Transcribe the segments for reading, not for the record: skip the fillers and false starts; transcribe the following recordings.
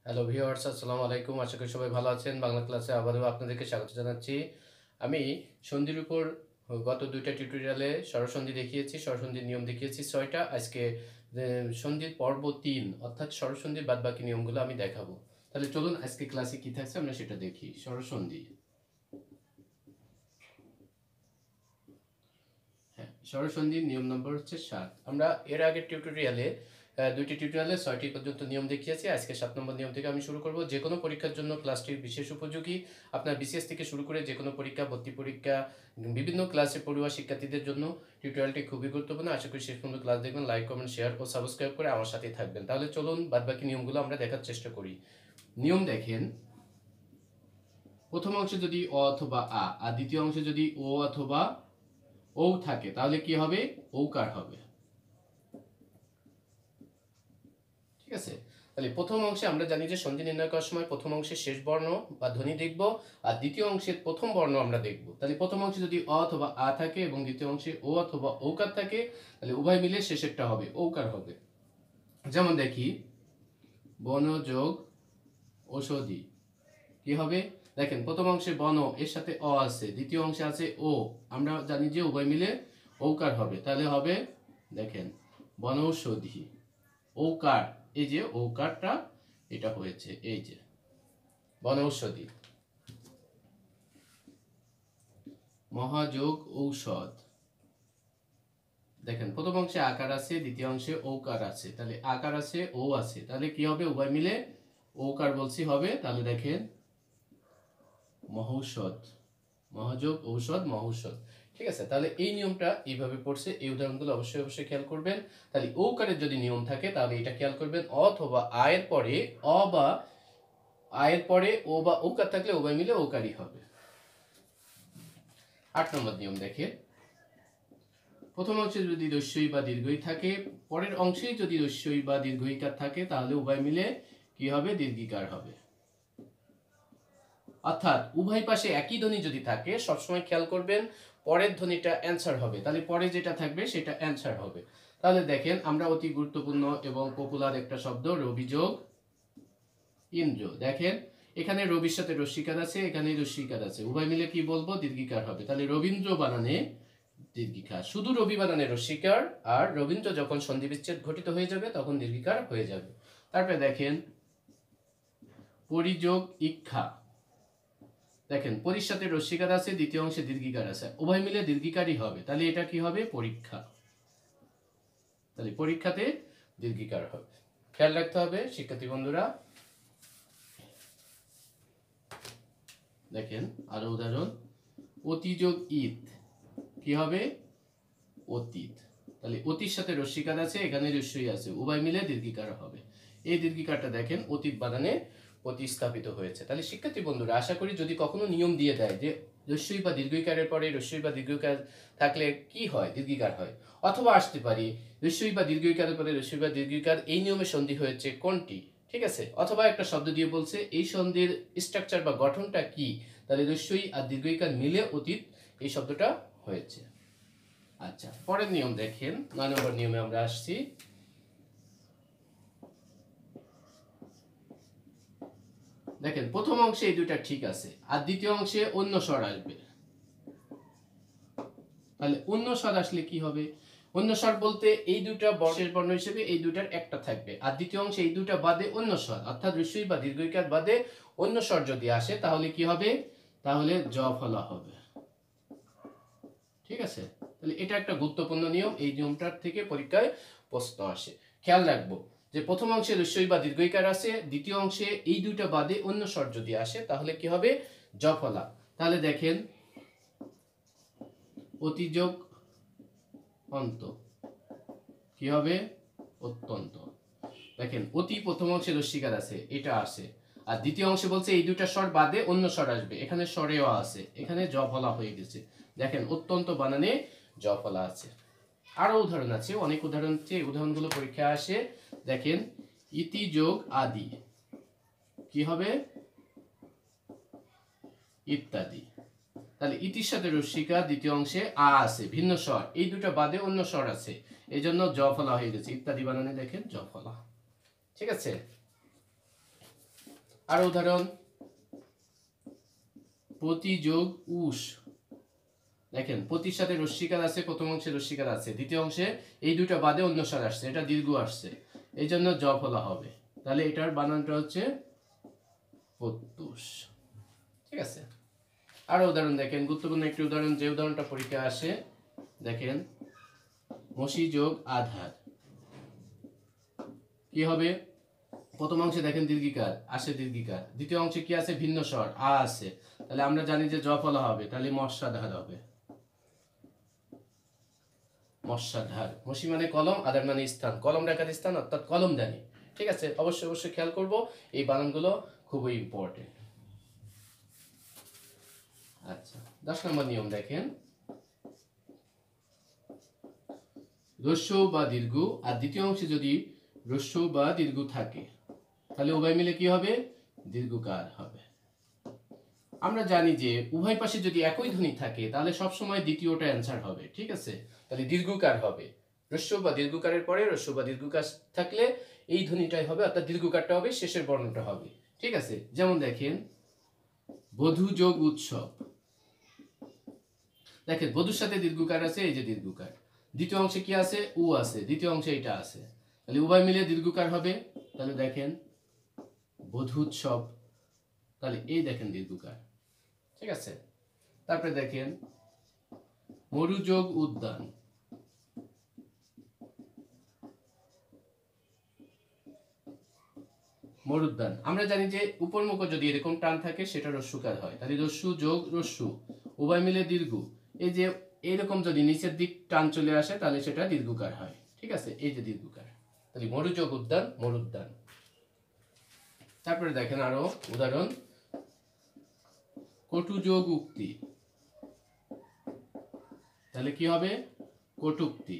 Hello viewers, আসসালামু আলাইকুম। আশা করি সবাই ভালো আছেন। বাংলা ক্লাসে আবারও আপনাদেরকে স্বাগত জানাচ্ছি। আমি সন্ধির উপর গত ২টা টিউটোরিয়ালে স্বরসন্ধি দেখিয়েছি, স্বরসন্ধির নিয়ম দেখিয়েছি ৬টা। আজকে সন্ধির পর্ব ৩ অর্থাৎ স্বরসন্ধির বাদবাকি নিয়মগুলো আমি দেখাবো। তাহলে চলুন আজকে ক্লাসে কি থাকছে আমরা সেটা দেখি। স্বরসন্ধি, হ্যাঁ, স্বরসন্ধির নিয়ম নম্বর হচ্ছে ৭। আমরা এর আগের টিউটোরিয়ালে ২টি টিউটোরিয়ালে ৬টি পর্যন্ত নিয়ম দেখিয়েছি। আজকে ৭ নম্বর নিয়ম থেকে আমি শুরু করব। যে কোনো পরীক্ষার জন্য ক্লাসটি বিশেষ উপযোগী। আপনার বিসিএস থেকে শুরু করে যে কোনো পরীক্ষা, ভর্তি পরীক্ষা, বিভিন্ন ক্লাসে পড়ুয়া শিক্ষার্থীদের জন্য টিউটোরিয়ালটি খুবই গুরুত্বপূর্ণ। আশা করি শেষ পর্যন্ত ক্লাস দেখবেন। লাইক, কমেন্ট, শেয়ার ও সাবস্ক্রাইব করে আমার সাথেই থাকবেন। তাহলে চলুন বাদবাকি নিয়মগুলো আমরা দেখার চেষ্টা করি। নিয়ম দেখেন, প্রথম অংশে যদি অ অথবা আ আর দ্বিতীয় অংশে যদি ও অথবা ও থাকে তাহলে কি হবে? ঔকার হবে। ঠিক আছে? তাহলে প্রথম অংশে আমরা জানি যে সন্ধি নির্ণয় করার সময় প্রথম অংশের শেষ বর্ণ বা ধ্বনি দেখব, আর দ্বিতীয় অংশের প্রথম বর্ণ আমরা দেখব। তাহলে প্রথম অংশে যদি অ অথবা আ থাকে এবং দ্বিতীয় অংশে ও অথবা ঔকার থাকে তাহলে উভয় মিলে শেষেরটা হবে ঔকার হবে। যেমন দেখি, বন যোগ ঔষধি কি হবে? দেখেন, প্রথম অংশে বন এর সাথে অ আছে, দ্বিতীয় অংশে আছে ও, আমরা জানি যে উভয় মিলে ঔকার হবে। তাহলে হবে, দেখেন, বনৌষধি ঔকার, এই যে ঔকারটা এটা হয়েছে, এই যে বনৌষধি। মহাযোগ ঔষধ, দেখেন প্রথম অংশে আকার আছে, দ্বিতীয় অংশে ঔকার আছে, তাহলে আকার আছে ও আছে, তাহলে কি হবে? উভয় মিলে ঔকার বলছি হবে। তাহলে দেখেন, মহৌষধ, মহাযোগ ঔষধ, মহৌষধ। ঠিক আছে? তাহলে এই নিয়মটা এইভাবে পড়ছে। এই উদাহরণগুলো অবশ্যই অবশ্যই খেয়াল করবেন। তাহলে ঔকারের যদি নিয়ম থাকে তাহলে এটা খেয়াল করবেন, অথবা আয়ের পরে অ বা আয়ের পরে ও বা ঔকার থাকলে উভয় মিলে ঔকারই হবে। ৮ নম্বর নিয়ম দেখেন, প্রথম অংশে যদি রস্যই বা দীর্ঘই থাকে, পরের অংশেই যদি রস্যই বা দীর্ঘইকার থাকে তাহলে উভয় মিলে কি হবে? দীর্ঘিকার হবে। অর্থাৎ উভয় পাশে একই ধ্বনি যদি থাকে সবসময় খেয়াল করবেন পরের ধ্বনিটা অ্যান্সার হবে, তাহলে পরে যেটা থাকবে সেটা অ্যান্সার হবে। তাহলে দেখেন, আমরা অতি গুরুত্বপূর্ণ এবং পপুলার একটা শব্দ রবি যোগ ইন্দ্র। দেখেন, এখানে রবির সাথে রস্যিকার আছে, এখানে রস্যিকার আছে, উভয় মিলে কি বলবো? দীর্ঘিকার হবে। তাহলে রবীন্দ্র বানানে দীর্ঘিকার, শুধু রবি বানানে রস্যিকার, আর রবীন্দ্র যখন সন্ধি বিচ্ছেদ ঘটিত হয়ে যাবে তখন দীর্ঘিকার হয়ে যাবে। তারপরে দেখেন, পরিযোগ ইক্ষা, দেখেন পরির সাথে রস্যিকার আছে, দ্বিতীয় অংশে দীর্ঘিকার আছে, উভয় মিলে দীর্ঘিকারই হবে। তাহলে এটা কি হবে? পরীক্ষা। তাহলে পরীক্ষাতে দীর্ঘিকার হবে। খেয়াল রাখতে হবে শিক্ষার্থী বন্ধুরা। দেখেন আরো উদাহরণ, অতিযোগ ঈদ কি হবে? অতীত। তাহলে অতির সাথে রস্যিকার আছে, এখানে রস্যই আছে, উভয় মিলে দীর্ঘিকার হবে। এই দীর্ঘিকারটা দেখেন অতীত বানানে প্রতিস্থাপিত হয়েছে। তাহলে শিক্ষার্থী বন্ধুরা, আশা করি যদি কখনো নিয়ম দিয়ে দেয় যে রস্যই বা দীর্ঘইকারের পরে রস্যই বা দীর্ঘইকার থাকলে কি হয়? দীর্ঘিকার হয়। অথবা আসতে পারি, রস্যই বা দীর্ঘইকারের পরে রস্যই বা দীর্ঘইকার, এই নিয়মে সন্ধি হয়েছে কোনটি? ঠিক আছে? অথবা একটা শব্দ দিয়ে বলছে এই সন্ধির স্ট্রাকচার বা গঠনটা কি, তাহলে রস্যই আর দীর্ঘইকার মিলে অতীত এই শব্দটা হয়েছে। আচ্ছা, পরের নিয়ম দেখেন, ৯ নম্বর নিয়মে আমরা আসছি। দেখেন প্রথম অংশে এই দুইটা ঠিক আছে, আর দ্বিতীয় অংশে অন্য স্বর আসবে। তাহলে অন্য স্বর আসলে কি হবে? অন্য স্বর বলতে এই দুইটা শেষ বর্ণ হিসেবে এই দুইটার একটা থাকবে, আর দ্বিতীয় অংশে এই দুইটা বাদে অন্য স্বর, অর্থাৎ রস্যই বা দীর্ঘইকার বাদে অন্য স্বর যদি আসে তাহলে কি হবে? তাহলে জ ফলা হবে। ঠিক আছে? তাহলে এটা একটা গুরুত্বপূর্ণ নিয়ম। এই নিয়মটার থেকে পরীক্ষায় প্রশ্ন আসে। খেয়াল রাখবো যে প্রথম অংশে রস্যই বা দীর্ঘইকার আছে, দ্বিতীয় অংশে এই দুইটা বাদে অন্য স্বর যদি আসে তাহলে কি হবে? জ ফলা। তাহলে দেখেন, অতিযোগ অন্ত কি হবে? অত্যন্ত। দেখেন অতি প্রথম অংশে রস্যিকার আছে, এটা আসে, আর দ্বিতীয় অংশে বলছে এই দুইটা স্বর বাদে অন্য স্বর আসবে, এখানে স্বরেও আছে, এখানে জ ফলা হয়ে গেছে। দেখেন অত্যন্ত বানানে জ ফলা আছে। আরো উদাহরণ আছে, অনেক উদাহরণ আছে, উদাহরণগুলো পরীক্ষায় আসে। দেখেন, ইতি যোগ আদি কি হবে? ইত্যাদি। তাহলে ইতির সাথে রস্যিকা, দ্বিতীয় অংশে আ আছে, ভিন্ন স্বর, এই দুটো বাদে অন্য স্বর আছে, এই জন্য জ ফলা হয়ে গেছে। ইত্যাদি বানানে দেখেন জ ফলা। ঠিক আছে? আর উদাহরণ প্রতি যোগ উস, দেখেন প্রতির সাথে রস্যিকার আছে, প্রথম অংশে রস্যিকার আছে, দ্বিতীয় অংশে এই দুটো বাদে অন্য স্বর আসছে, এটা দীর্ঘ আসছে, এই জন্য জ ফলা হবে। তাহলে এটার বানানটা হচ্ছে প্রত্যুষ। ঠিক আছে, আরো উদাহরণ দেখেন, গুরুত্বপূর্ণ একটি উদাহরণ, যে উদাহরণটা পরীক্ষা আসে, দেখেন মসি যোগ আধার কি হবে? প্রথম অংশে দেখেন দীর্ঘিকার আসে, দীর্ঘিকার, দ্বিতীয় অংশে কি আছে? ভিন্ন স্বর আ আছে, তাহলে আমরা জানি যে জ ফলা হবে, তাহলে মশাধার হবে। মশাধার, মসি মানে কলম, আধার মানে স্থান, কলম রাখার স্থান অর্থাৎ কলম জানি। ঠিক আছে, অবশ্যই অবশ্যই খেয়াল করব, এই বানানগুলো খুবই ইম্পর্টেন্ট। আচ্ছা, 10 নম্বর নিয়ম দেখেন, রস্য বা দীর্ঘ আর দ্বিতীয় অংশে যদি রস্য বা দীর্ঘ থাকে তাহলে উভয় মিলে কি হবে? দীর্ঘকার হবে। আমরা জানি যে উভয় পাশে যদি একই ধ্বনি থাকে তাহলে সবসময় দ্বিতীয়টা অ্যান্সার হবে। ঠিক আছে, তাহলে দীর্ঘকার হবে, রস্য বা দীর্ঘকারের পরে রস্য বা দীর্ঘকার থাকলে এই ধ্বনিটাই হবে, অর্থাৎ দীর্ঘকারটা হবে, শেষের বর্ণটা হবে। ঠিক আছে, যেমন দেখেন বধূ যোগ উৎসব, দেখেন বধূর সাথে দীর্ঘকার আছে, এই যে দীর্ঘকার, দ্বিতীয় অংশে কি আছে? উ আছে, দ্বিতীয় অংশে এটা আছে, তাহলে উভয় মিলে দীর্ঘকার হবে। তাহলে দেখেন বধূৎসব, তাহলে এই দেখেন দীর্ঘকার। ঠিক আছে, তারপরে দেখেন মরু যোগ উদ্যান, মরুদ্যান, আমরা জানি যে উপর মুখ যদি এরকম টান থাকে সেটা রস্যুকার হয়, তাহলে রস্যু যোগ রস্যু উভয় মিলে দীর্ঘ, এই যে এইরকম যদি নিচের দিক টান চলে আসে তাহলে সেটা দীর্ঘকার হয়। ঠিক আছে, এই যে দীর্ঘকার, তাহলে মরু যোগ উদ্যান, মরুদ্যান। তারপরে দেখেন আরো উদাহরণ, কটু যোগ উক্তি, তাহলে কি হবে? কটুক্তি।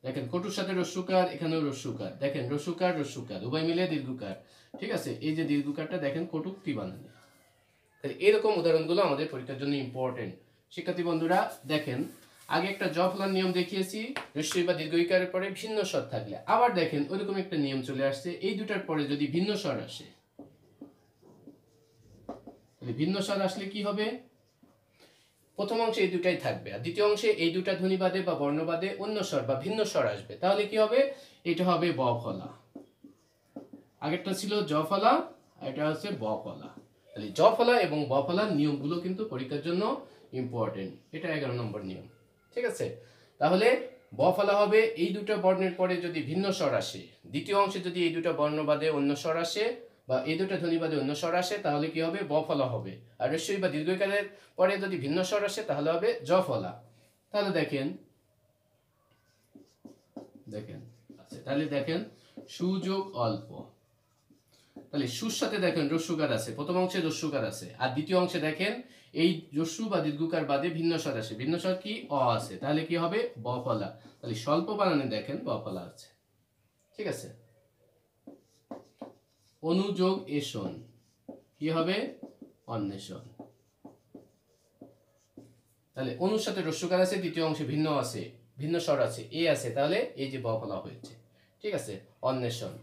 দেখেন কটুর সাথে রস্যুকার, এখানেও রস্যুকার, দেখেন রস্যুকার রস্যুকার উভয় মিলে দীর্ঘকার। ঠিক আছে, এই যে দীর্ঘকারটা দেখেন কটুক্তি বানানে। তাহলে এরকম উদাহরণগুলো আমাদের পরীক্ষার জন্য ইম্পর্টেন্ট। শিক্ষার্থী বন্ধুরা দেখেন, আগে একটা জ ফলার নিয়ম দেখিয়েছি, রস্যই বা দীর্ঘইকারের পরে ভিন্ন স্বর থাকলে, আবার দেখেন ওইরকম একটা নিয়ম চলে আসছে, এই দুটার পরে যদি ভিন্ন স্বর আসে, তাহলে ভিন্ন স্বর আসলে কি হবে? প্রথম অংশে এই দুটাই থাকবে, আর দ্বিতীয় অংশে এই দুটা ধ্বনি বাদে বা বর্ণ বাদে অন্য স্বর বা ভিন্ন স্বর আসবে, তাহলে কি হবে? এটা হবে ব ফলা। আগেরটা ছিল জ ফলা, এটা হচ্ছে ব ফলা। তাহলে জ ফলা এবং ব ফলার নিয়মগুলো কিন্তু পরীক্ষার জন্য ইম্পর্টেন্ট, এটা 11 নম্বর নিয়ম। ঠিক আছে, তাহলে ব ফলা হবে এই দুটো বর্ণের পরে যদি ভিন্ন স্বর আসে, দ্বিতীয় অংশে যদি এই দুটো বর্ণ বাদে অন্য স্বর আসে বা এই দুটো ধ্বনি বাদে অন্য স্বর আসে তাহলে কি হবে? ব ফলা হবে। আর রস্যই বা দীর্ঘইকারের পরে যদি ভিন্ন স্বর আসে তাহলে হবে জ ফলা। তাহলে দেখেন দেখেন আচ্ছা, তাহলে দেখেন সুযোগ অল্প, তাহলে সুর সাথে দেখেন রস্যুকার আছে, প্রথম অংশে রস্যুকার আছে, আর দ্বিতীয় অংশে দেখেন এই রস্যু বা দীর্ঘকার বাদে ভিন্ন স্বর আসে, ভিন্ন স্বর কি? অ আছে, তাহলে কি হবে? ব ফলা। তাহলে স্বল্প বানানে দেখেন ব ফলা আছে। ঠিক আছে, অনুযোগ এসন কি হবে? অন্বেষণ। তাহলে অনুর সাথে রস্যুকার আছে, দ্বিতীয় অংশে ভিন্ন আছে, ভিন্ন স্বর আছে, এ আছে, তাহলে এই যে ব ফলা হয়েছে। ঠিক আছে, অন্বেষণ।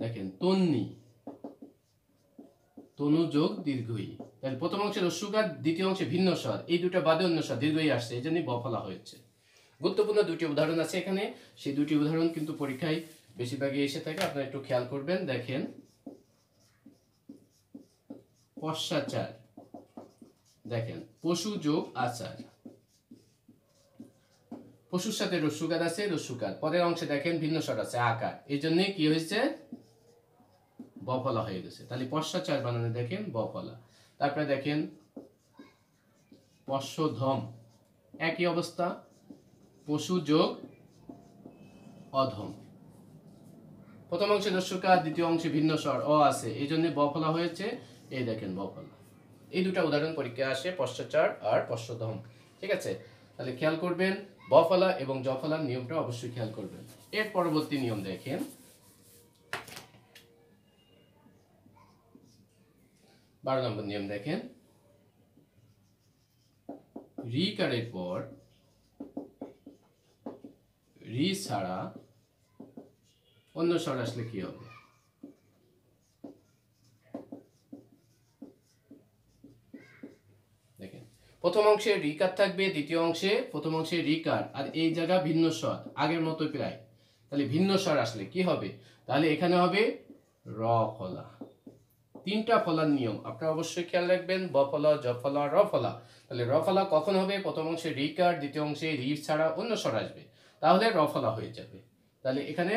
দেখেন তন্নি, তনু যোগ দীর্ঘই, তাহলে প্রথম অংশে রস্যুকার, দ্বিতীয় অংশে ভিন্ন স্বর, এই দুটো বাদে অন্য স্বর দীর্ঘই আসছে, এই জন্যই ব ফলা হয়েছে। গুরুত্বপূর্ণ দুটি উদাহরণ আছে এখানে, সেই দুটি উদাহরণ কিন্তু পরীক্ষায় বেশিরভাগই এসে থাকে, আপনারা একটু খেয়াল করবেন। দেখেন পশ্চাচার, দেখেন পশু যোগ আচার, পশুর সাথে রস্যুকার আছে, রস্যুকার পরের অংশে দেখেন ভিন্ন স্বর আছে আকার, এই জন্য কি হয়েছে? ব ফলা হয়ে গেছে। তাহলে পশ্চাচার বানানে দেখেন ব ফলা। তারপরে দেখেন পশ্চধম, একই অবস্থা, পশু যোগ অধম, প্রথম অংশে রস্যুকার, দ্বিতীয় অংশে ভিন্ন স্বর অ আছে, এই জন্য ব ফলা হয়েছে, এই দেখেন ব ফলা। এই দুটো উদাহরণ পরীক্ষায় আসে, পশ্চাচার আর পশ্চধম। ঠিক আছে, তাহলে খেয়াল করবেন ব ফলা এবং জ ফলার নিয়মটা অবশ্যই খেয়াল করবেন। এর পরবর্তী নিয়ম দেখেন, 12 নম্বর নিয়ম দেখেন, রি কারের পর রি ছাড়া অন্য স্বর আসলে কি হবে? প্রথম অংশে রিকার থাকবে, দ্বিতীয় অংশে প্রথম অংশে রিকার, আর এই জায়গা ভিন্ন স্বর আগের মতো প্রায়। তাহলে ভিন্ন স্বর আসলে কি হবে? তাহলে এখানে হবে র ফলা। তিনটা ফলার নিয়ম আপনারা অবশ্যই খেয়াল রাখবেন, ব ফলা, জ ফলা, র ফলা। তাহলে র ফলা কখন হবে? প্রথম অংশে রিকার, দ্বিতীয় অংশে রি ছাড়া অন্য স্বর আসবে, তাহলে র ফলা হয়ে যাবে। তাহলে এখানে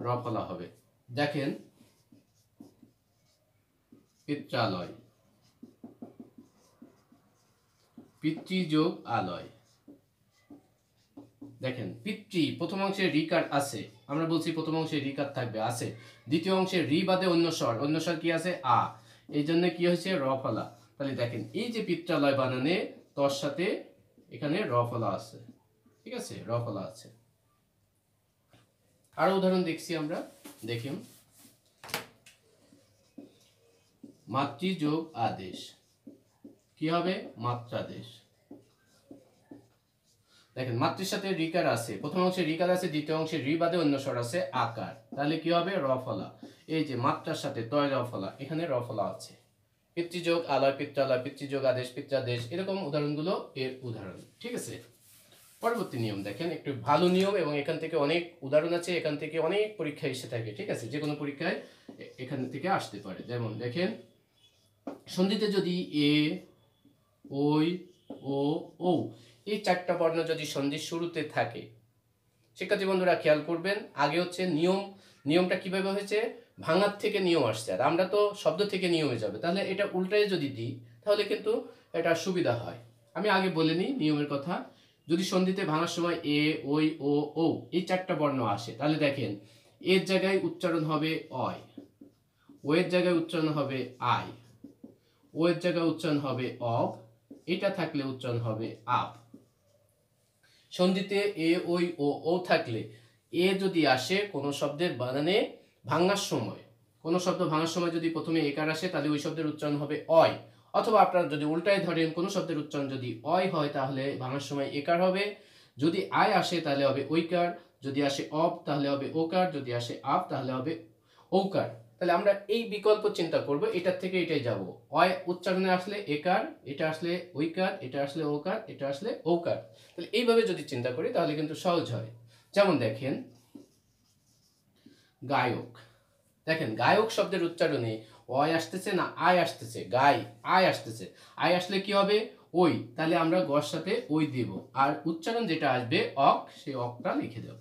র ফলা হবে। দেখেন পিত্রালয়, পিতৃ যোগ আলয়। দেখেন পিতৃ প্রথম অংশে রিকার আছে, আমরা বলছি প্রথম অংশে রিকার থাকবে, আছে। দ্বিতীয় অংশে রি বাদে অন্য স্বর, অন্য স্বর কি আছে? আ। এই জন্য কি হয়েছে? র ফলা। তাহলে দেখেন এই যে পিত্রালয় বানানে তর সাথে এখানে র ফলা আছে, ঠিক আছে, র ফলা আছে। আরো উদাহরণ দেখছি আমরা, দেখুন মাতৃ যোগ আদেশ কি হবে? মাত্রাদেশ। দেখেন মাতৃর সাথে রিকার আছে, প্রথম অংশে রিকার আছে, দ্বিতীয় অংশে রি বাদে অন্য স্বর আছে আকার, তাহলে কি হবে? র ফলা। এই যে মাত্রার সাথে তয় র ফলা, এখানে র ফলা আছে। পিতৃযোগ আলয়, পিত্রালয়, পিতৃযোগ আদেশ, পিত্রাদেশ, এরকম উদাহরণগুলো এর উদাহরণ, ঠিক আছে। পরবর্তী নিয়ম দেখেন, একটু ভালো নিয়ম, এবং এখান থেকে অনেক উদাহরণ আছে, এখান থেকে অনেক পরীক্ষা এসে থাকে, ঠিক আছে, যে কোনো পরীক্ষায় এখান থেকে আসতে পারে। যেমন দেখেন সন্ধিতে যদি এ, ওই, ও, ও এই চারটা বর্ণ যদি সন্ধির শুরুতে থাকে, শিক্ষার্থী বন্ধুরা খেয়াল করবেন, আগে হচ্ছে নিয়মটা কিভাবে হয়েছে? ভাঙার থেকে নিয়ম আসছে, আর আমরা তো শব্দ থেকে নিয়মে যাবে, তাহলে এটা উল্টায় যদি দিই তাহলে কিন্তু এটা সুবিধা হয়। আমি আগে বলে নিই নিয়মের কথা। যদি সন্ধিতে ভাঙার সময় এ, ওই, ও এই চারটা বর্ণ আসে, তাহলে দেখেন এর জায়গায় উচ্চারণ হবে অয়, ও এর জায়গায় উচ্চারণ হবে আই, ও এর জায়গায় উচ্চারণ হবে অব, এটা থাকলে উচ্চারণ হবে আপ। সন্ধিতে এ, ওই, ও থাকলে এ যদি আসে কোনো শব্দের বানানে ভাঙার সময়, কোনো শব্দ ভাঙার সময় যদি প্রথমে একার আসে, তাহলে ওই শব্দের উচ্চারণ হবে অয়। অথবা আপনারা যদি উল্টায় ধরেন, কোনো শব্দের উচ্চারণ যদি অয় হয় তাহলে ভাঙার সময় একার হবে, যদি আয় আসে তাহলে হবে ঐকার, যদি আসে অব তাহলে হবে ওকার, যদি আসে আপ তাহলে হবে ঔকার। তাহলে আমরা এই বিকল্প চিন্তা করব, এটার থেকে এটাই যাব। অয় উচ্চারণে আসলে একার, এটা আসলে ঐকার, এটা আসলে ওকার, এটা আসলে ঔকার। তাহলে এইভাবে যদি চিন্তা করি তাহলে কিন্তু সহজ হয়। যেমন দেখেন গায়ক, দেখেন গায়ক শব্দের উচ্চারণে অয় আসতেছে না আয় আসতেছে? আয় আসতেছে। আয় আসলে কি হবে? ওই, তাহলে আমরা গর সাথে ওই দেব, আর উচ্চারণ যেটা আসবে অক, সেই অকটা লিখে দেব,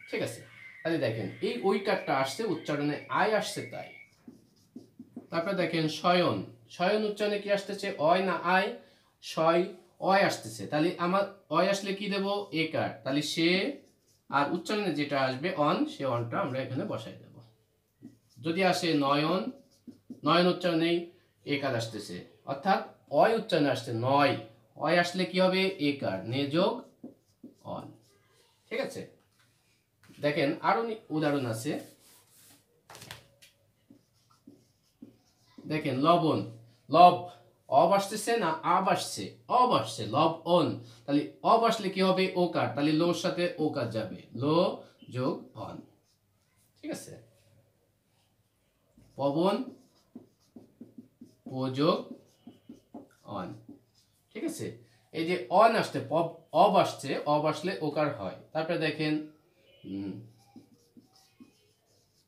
ঠিক আছে। তাহলে দেখেন এই ওইকারটা আসছে উচ্চারণে আয় আসছে তাই। তারপর দেখেন শয়ন, শয়ন উচ্চারণে কি আসতেছে? অয় না আয়? শয়, অয় আসতেছে, তাহলে আমার অয় আসলে কি দেব? একার, তাহলে সে, আর উচ্চারণে যেটা আসবে অন, সে অনটা আমরা এখানে বসাই দেব। যদি আসে নয়ন, নয়ন উচ্চারণেই একার আসতেছে, অর্থাৎ অয় উচ্চারণে আসছে নয়, অয় আসলে কি হবে? একার, নে যোগ অন, ঠিক আছে। দেখেন আরো উদাহরণ আছে, দেখেন লবণ, লব, অব আসতেছে না আব আসছে? অব আসছে, লব অন, তাহলে অব আসলে কি হবে? ওকার, তাহলে লোর সাথে ওকার যাবে, লো যোগ অন, ঠিক আছে। পবন, প যোগ অন, ঠিক আছে। এই যে অন আসছে, অব আসছে, অব আসলে ওকার হয়। তারপরে দেখেন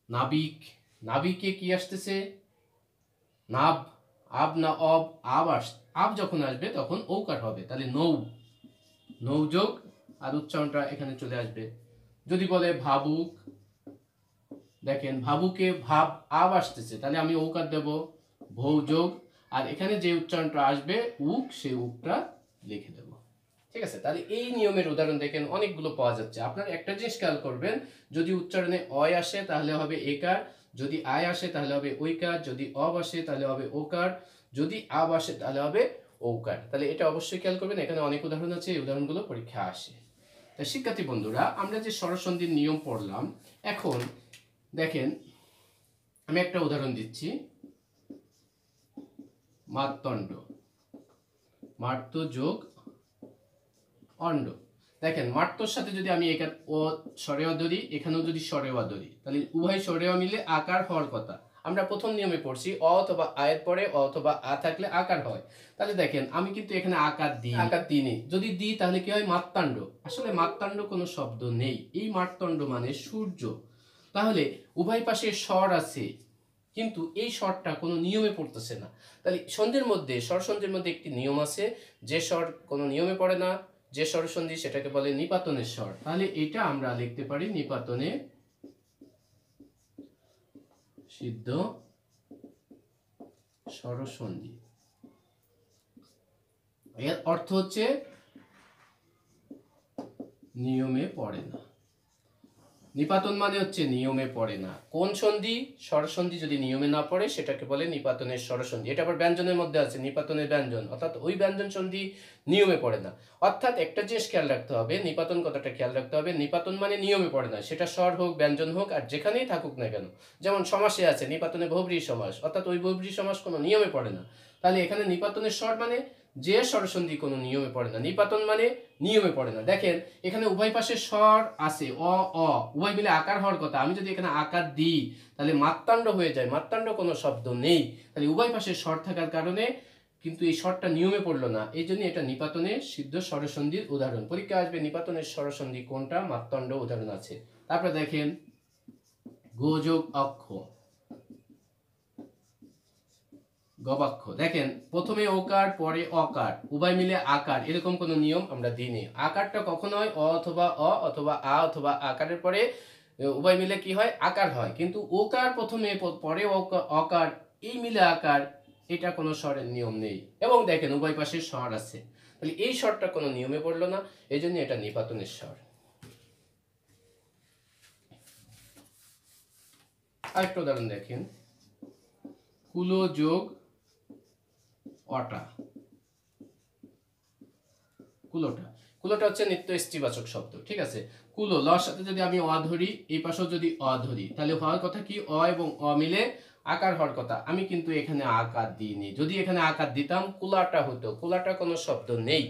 নাবিক, নাবিকে কি আসতেছে? নাব, আব না অব? আব যখন আসবে তখন ঔকার হবে, তাহলে নৌ, নৌ যোগ, আর উচ্চারণটা এখানে চলে আসবে। যদি বলে ভাবুক, দেখেন ভাবুকে ভাব, আব আসতেছে, তাহলে আমি ঔকার দেব, ভৌ যোগ, আর এখানে যে উচ্চারণটা আসবে উক, সেই উকটা লিখে দেব, ঠিক আছে। তাহলে এই নিয়মের উদাহরণ দেখেন অনেকগুলো পাওয়া যাচ্ছে। আপনার একটা জিনিস খেয়াল করবেন, যদি উচ্চারণে অয় আসে তাহলে হবে একার, যদি আয় আসে তাহলে হবে ঐকার, যদি অব আসে তাহলে হবে ওকার, যদি আব আসে তাহলে হবে ঔকার। তাহলে এটা অবশ্যই খেয়াল করবেন, এখানে অনেক উদাহরণ আছে, এই উদাহরণগুলো পরীক্ষা আসে। তাই শিক্ষার্থী বন্ধুরা, আমরা যে স্বরসন্ধির নিয়ম পড়লাম, এখন দেখেন আমি একটা উদাহরণ দিচ্ছি। মার্তণ্ড, মার্ত যোগ অণ্ড। দেখেন মার্তর সাথে যদি আমি ও সরেওয়া ধরি, এখানেও যদি সরেওয়া ধরি, তাহলে উভয় সরেওয়া মিলে আকার হওয়ার কথা, আমরা প্রথম নিয়মে পড়ছি অ অথবা আয়ের পরে অ অথবা আ থাকলে আকার হয়। তাহলে দেখেন আমি কিন্তু এখানে আকার দিই, যদি দিই তাহলে কি হয় মাত্তাণ্ড। আসলে মাত্তাণ্ড কোনো শব্দ নেই, এই মাত্তাণ্ড মানে সূর্য। তাহলে উভয় পাশে স্বর আছে, কিন্তু এই স্বরটা কোনো নিয়মে পড়তেছে না। তাহলে সন্ধির মধ্যে স্বরসন্ধির মধ্যে একটি নিয়ম আছে, যে স্বর কোনো নিয়মে পড়ে না, যে স্বরসন্ধি সেটাকে বলে নিপাতনের স্বর। তাহলে এটা আমরা লিখতে পারি নিপাতনে সিদ্ধ স্বরসন্ধি। এর অর্থ হচ্ছে নিয়মে পড়ে না। নিপাতন মানে হচ্ছে নিয়মে পড়ে না। কোন সন্ধি? স্বরসন্ধি যদি নিয়মে না পড়ে সেটাকে বলে নিপাতনের স্বরসন্ধি। এটা আবার ব্যঞ্জনের মধ্যে আছে, নিপাতনের ব্যঞ্জন, অর্থাৎ ওই ব্যঞ্জন সন্ধি নিয়মে পড়ে না। অর্থাৎ একটা জিনিস খেয়াল রাখতে হবে, নিপাতন কথাটা খেয়াল রাখতে হবে, নিপাতন মানে নিয়মে পড়ে না, সেটা স্বর হোক ব্যঞ্জন হোক আর যেখানেই থাকুক না কেন। যেমন সমাসে আছে নিপাতনে বহুব্রীহি সমাস, অর্থাৎ ওই বহুব্রীহি সমাস কোনো নিয়মে পড়ে না। তাহলে এখানে নিপাতনের স্বর মানে যে স্বরসন্ধি কোনো নিয়মে পড়ে না, নিপাতন মানে নিয়মে পড়ে না। দেখেন এখানে উভয় পাশে স্বর আছে, অ অ উভয় মিলে আকার হওয়ার কথা, আমি যদি এখানে আকার দিই তাহলে মাত্তাণ্ড হয়ে যায়, মাত্তাণ্ড কোনো শব্দ নেই। তাহলে উভয় পাশে স্বর থাকার কারণে কিন্তু এই স্বরটা নিয়মে পড়লো না, এই জন্য এটা নিপাতনের সিদ্ধ স্বরসন্ধির উদাহরণ। পরীক্ষা আসবে নিপাতনের স্বরসন্ধি কোনটা, মাত্তাণ্ড উদাহরণ আছে। তারপরে দেখেন গোযোগ অক্ষ, গবাক্ষ। দেখেন প্রথমে ওকার পরে অকার উভয় মিলে আকার, এরকম কোনো নিয়ম আমরা দিইনি। আকারটা কখন হয়? অ অথবা অ অথবা আ অথবা আকারের পরে উভয় মিলে কি হয়? আকার হয়। কিন্তু ওকার প্রথমে পরে অকার, এই মিলে আকার, এটা কোনো স্বরের নিয়ম নেই। এবং দেখেন উভয় পাশে স্বর আছে, তাহলে এই স্বরটা কোনো নিয়মে পড়লো না, এই জন্য এটা নিপাতনের স্বর। আরেকটা উদাহরণ দেখেন, কুলো যোগ অটা। কুলোটা, কুলোটা হচ্ছে নিত্য স্ত্রীবাচক শব্দ, ঠিক আছে। কুলো লর সাথে যদি আমি অ ধরি, এই পাশেও যদি অ ধরি, তাহলে হওয়ার কথা কি? অ এবং অ মিলে আকার হওয়ার কথা। আমি কিন্তু এখানে আকার দিইনি, যদি এখানে আকার দিতাম কুলাটা হতো। কুলাটা কোনো শব্দ নেই,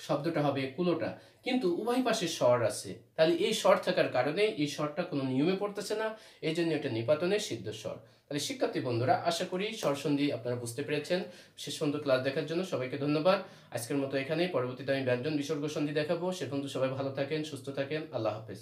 শব্দটা হবে কুলোটা। কিন্তু উভয় পাশে স্বর আছে, তাহলে এই স্বর থাকার কারণে এই স্বরটা কোনো নিয়মে পড়তেছে না, এই জন্য এটা নিপাতনের সিদ্ধ স্বর। তাহলে শিক্ষার্থী বন্ধুরা, আশা করি স্বরসন্ধি আপনারা বুঝতে পেরেছেন। শেষ পর্যন্ত ক্লাস দেখার জন্য সবাইকে ধন্যবাদ। আজকের মতো এখানেই, পরবর্তীতে আমি ব্যঞ্জন বিসর্গ সন্ধি দেখাবো। সে পর্যন্ত সবাই ভালো থাকেন, সুস্থ থাকেন, আল্লাহ হাফেজ।